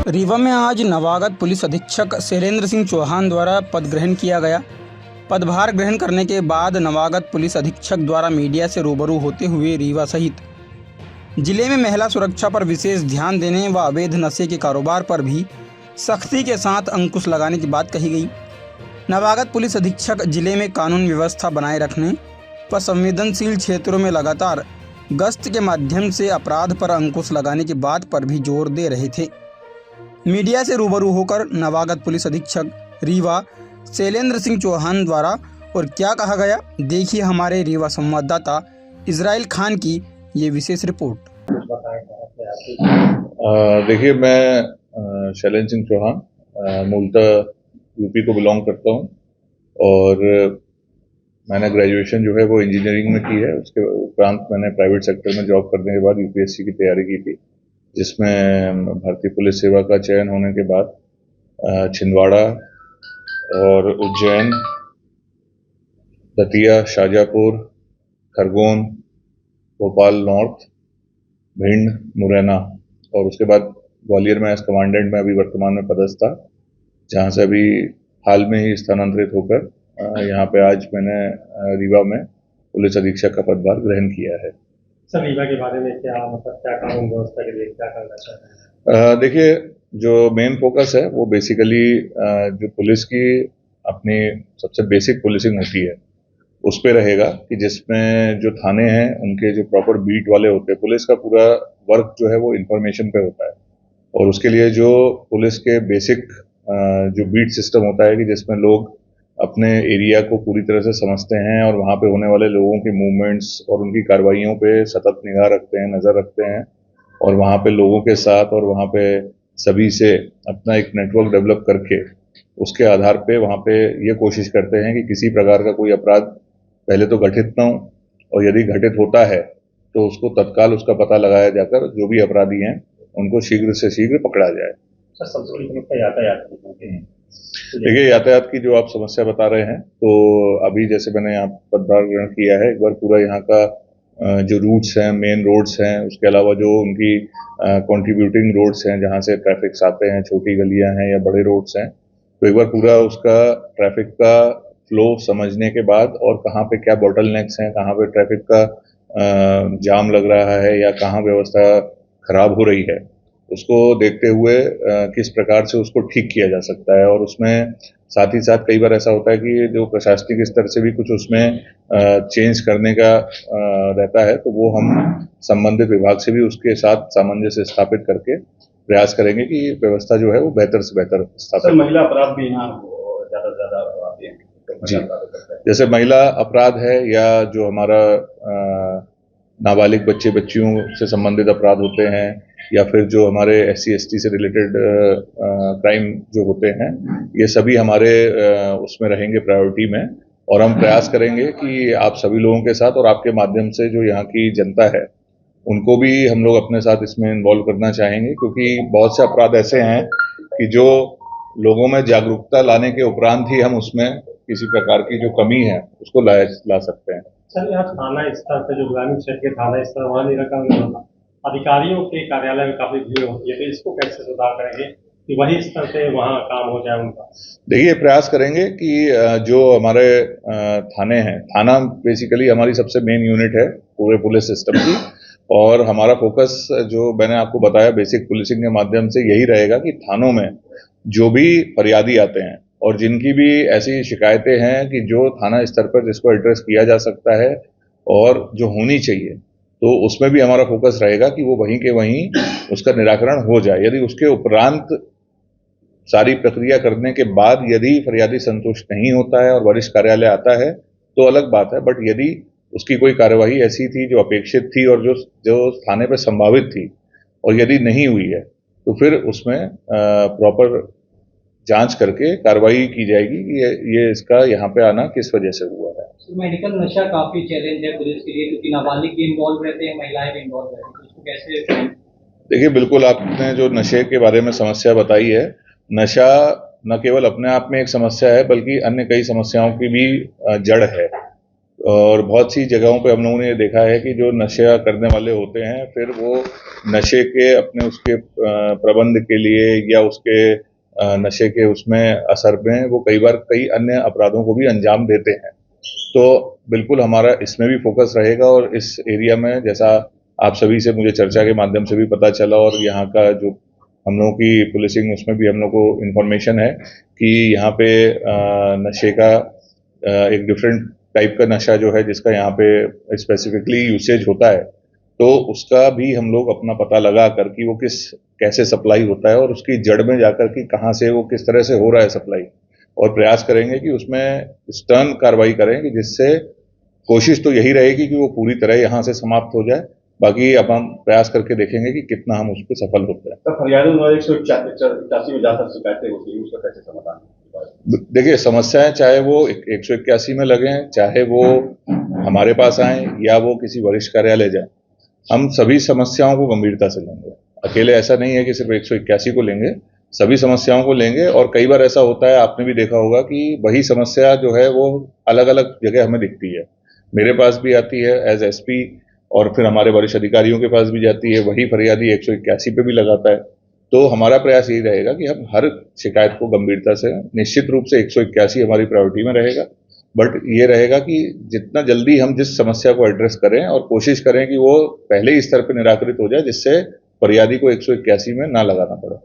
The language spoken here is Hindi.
रीवा में आज नवागत पुलिस अधीक्षक शैलेंद्र सिंह चौहान द्वारा पद ग्रहण किया गया। पदभार ग्रहण करने के बाद नवागत पुलिस अधीक्षक द्वारा मीडिया से रूबरू होते हुए रीवा सहित जिले में महिला सुरक्षा पर विशेष ध्यान देने व अवैध नशे के कारोबार पर भी सख्ती के साथ अंकुश लगाने की बात कही गई। नवागत पुलिस अधीक्षक जिले में कानून व्यवस्था बनाए रखने व संवेदनशील क्षेत्रों में लगातार गश्त के माध्यम से अपराध पर अंकुश लगाने की बात पर भी जोर दे रहे थे। मीडिया से रूबरू होकर नवागत पुलिस अधीक्षक रीवा शैलेंद्र सिंह चौहान द्वारा और क्या कहा गया, देखिए हमारे रीवा संवाददाता इजराइल खान की ये विशेष रिपोर्ट। देखिए, मैं शैलेंद्र सिंह चौहान मूलतः यूपी को बिलोंग करता हूँ और मैंने ग्रेजुएशन जो है वो इंजीनियरिंग में की है। उसके उपरांत मैंने प्राइवेट सेक्टर में जॉब करने के बाद यूपीएससी की तैयारी की थी, जिसमें भारतीय पुलिस सेवा का चयन होने के बाद छिंदवाड़ा और उज्जैन, दतिया, शाजापुर, खरगोन, भोपाल नॉर्थ, भिंड, मुरैना और उसके बाद ग्वालियर में एज कमांडेंट में अभी वर्तमान में पदस्थ था, जहां से अभी हाल में ही स्थानांतरित होकर यहाँ पे आज मैंने रीवा में पुलिस अधीक्षक का पदभार ग्रहण किया है। सर, रीवा के बारे में क्या कानून व्यवस्था के लिए क्या करना चाहते हैं? देखिए, जो मेन फोकस है वो बेसिकली जो पुलिस की अपनी सबसे बेसिक पुलिसिंग होती है उस पे रहेगा कि जिसमें जो थाने हैं उनके जो प्रॉपर बीट वाले होते हैं, पुलिस का पूरा वर्क जो है वो इंफॉर्मेशन पे होता है और उसके लिए जो पुलिस के बेसिक जो बीट सिस्टम होता है कि जिसमें लोग अपने एरिया को पूरी तरह से समझते हैं और वहाँ पे होने वाले लोगों के मूवमेंट्स और उनकी कार्रवाइयों पे सतत निगाह रखते हैं, नज़र रखते हैं और वहाँ पे लोगों के साथ और वहाँ पे सभी से अपना एक नेटवर्क डेवलप करके उसके आधार पे वहाँ पे ये कोशिश करते हैं कि किसी प्रकार का कोई अपराध पहले तो घटित ना हो और यदि घटित होता है तो उसको तत्काल उसका पता लगाया जाकर जो भी अपराधी हैं उनको शीघ्र से शीघ्र पकड़ा जाए। सर, सबसे बड़ी समस्या यातायात। देखिए, यातायात की जो आप समस्या बता रहे हैं, तो अभी जैसे मैंने यहाँ पदभार ग्रहण किया है, एक बार पूरा यहाँ का जो रूट्स हैं, मेन रोड्स हैं, उसके अलावा जो उनकी कंट्रीब्यूटिंग रोड्स हैं जहाँ से ट्रैफिक आते हैं, छोटी गलियाँ हैं या बड़े रोड्स हैं, तो एक बार पूरा उसका ट्रैफिक का फ्लो समझने के बाद और कहाँ पे क्या बॉटलनेक्स हैं, कहाँ पे ट्रैफिक का जाम लग रहा है या कहाँ व्यवस्था खराब हो रही है, उसको देखते हुए किस प्रकार से उसको ठीक किया जा सकता है। और उसमें साथ ही साथ कई बार ऐसा होता है कि जो प्रशासनिक स्तर से भी कुछ उसमें चेंज करने का रहता है, तो वो हम संबंधित विभाग से भी उसके साथ सामंजस्य स्थापित करके प्रयास करेंगे कि व्यवस्था जो है वो बेहतर से बेहतर स्थापित। सर, महिला अपराध भी यहाँ ज्यादा से ज्यादा आते हैं। जी, जैसे महिला अपराध है या जो हमारा नाबालिग बच्चे बच्चियों से संबंधित अपराध होते हैं या फिर जो हमारे SC ST से रिलेटेड क्राइम जो होते हैं, ये सभी हमारे उसमें रहेंगे प्रायोरिटी में और हम प्रयास करेंगे कि आप सभी लोगों के साथ और आपके माध्यम से जो यहाँ की जनता है उनको भी हम लोग अपने साथ इसमें इन्वॉल्व करना चाहेंगे, क्योंकि बहुत से अपराध ऐसे हैं कि जो लोगों में जागरूकता लाने के उपरांत ही हम उसमें किसी प्रकार की जो कमी है उसको ला सकते हैं। सर, यहाँ थाना स्तर पे जो ग्रामीण क्षेत्र के थाना स्तर वहाँ निरीक्षण अधिकारियों के कार्यालय में काफी भीड़ होती है, तो इसको कैसे सुधार करेंगे कि वही स्तर से वहाँ काम हो जाए उनका? देखिए, प्रयास करेंगे कि जो हमारे थाने हैं, थाना बेसिकली हमारी सबसे मेन यूनिट है पूरे पुलिस सिस्टम की और हमारा फोकस जो मैंने आपको बताया बेसिक पुलिसिंग के माध्यम से यही रहेगा कि थानों में जो भी फरियादी आते हैं और जिनकी भी ऐसी शिकायतें हैं कि जो थाना स्तर पर जिसको एड्रेस किया जा सकता है और जो होनी चाहिए, तो उसमें भी हमारा फोकस रहेगा कि वो वहीं के वहीं उसका निराकरण हो जाए। यदि उसके उपरांत सारी प्रक्रिया करने के बाद यदि फरियादी संतुष्ट नहीं होता है और वरिष्ठ कार्यालय आता है तो अलग बात है, बट यदि उसकी कोई कार्यवाही ऐसी थी जो अपेक्षित थी और जो थाने पर संभावित थी और यदि नहीं हुई है तो फिर उसमें प्रॉपर जांच करके कार्रवाई की जाएगी कि ये इसका यहाँ पे आना किस वजह से हुआ है। मेडिकल नशा काफी चैलेंज है पुलिस के लिए, क्योंकि नाबालिग भी इन्वॉल्व रहते हैं, महिलाएं भी इन्वॉल्व रहती हैं, इसको कैसे? देखिए, बिल्कुल आपने जो नशे के बारे में समस्या बताई है, नशा न केवल अपने आप में एक समस्या है बल्कि अन्य कई समस्याओं की भी जड़ है। और बहुत सी जगहों पे हम लोगों ने ये देखा है कि जो नशा करने वाले होते हैं फिर वो नशे के अपने उसके प्रबंध के लिए या उसके नशे के उसमें असर में वो कई बार कई अन्य अपराधों को भी अंजाम देते हैं। तो बिल्कुल हमारा इसमें भी फोकस रहेगा और इस एरिया में जैसा आप सभी से मुझे चर्चा के माध्यम से भी पता चला और यहाँ का जो हम लोगों की पुलिसिंग उसमें भी हम लोग को इन्फॉर्मेशन है कि यहाँ पे नशे का एक डिफरेंट टाइप का नशा जो है जिसका यहाँ पे स्पेसिफिकली यूसेज होता है, तो उसका भी हम लोग अपना पता लगा कर कि वो कैसे सप्लाई होता है और उसकी जड़ में जाकर कि कहाँ से वो किस तरह से हो रहा है सप्लाई, और प्रयास करेंगे कि उसमें स्टर्न कार्रवाई करें कि जिससे कोशिश तो यही रहेगी कि वो पूरी तरह यहाँ से समाप्त हो जाए। बाकी अब हम प्रयास करके देखेंगे कि कितना हम उस पर सफल होते हैं। तो फरियादों में 181 में ज़्यादा शिकायतें होती हैं, उसका कैसे समाधान? देखिए, समस्याएं चाहे वो 181 में लगें, चाहे वो हमारे पास आए या वो किसी वरिष्ठ कार्यालय जाए, हम सभी समस्याओं को गंभीरता से लेंगे। अकेले ऐसा नहीं है कि सिर्फ 181 को लेंगे, सभी समस्याओं को लेंगे। और कई बार ऐसा होता है, आपने भी देखा होगा कि वही समस्या जो है वो अलग अलग जगह हमें दिखती है। मेरे पास भी आती है एज एसपी और फिर हमारे वरिष्ठ अधिकारियों के पास भी जाती है, वही फरियादी 181 पे भी लगाता है। तो हमारा प्रयास यही रहेगा कि हम हर शिकायत को गंभीरता से, निश्चित रूप से 181 हमारी प्रायोरिटी में रहेगा, बट ये रहेगा कि जितना जल्दी हम जिस समस्या को एड्रेस करें और कोशिश करें कि वो पहले ही स्तर पर निराकृत हो जाए जिससे फरियादी को 181 में ना लगाना पड़े।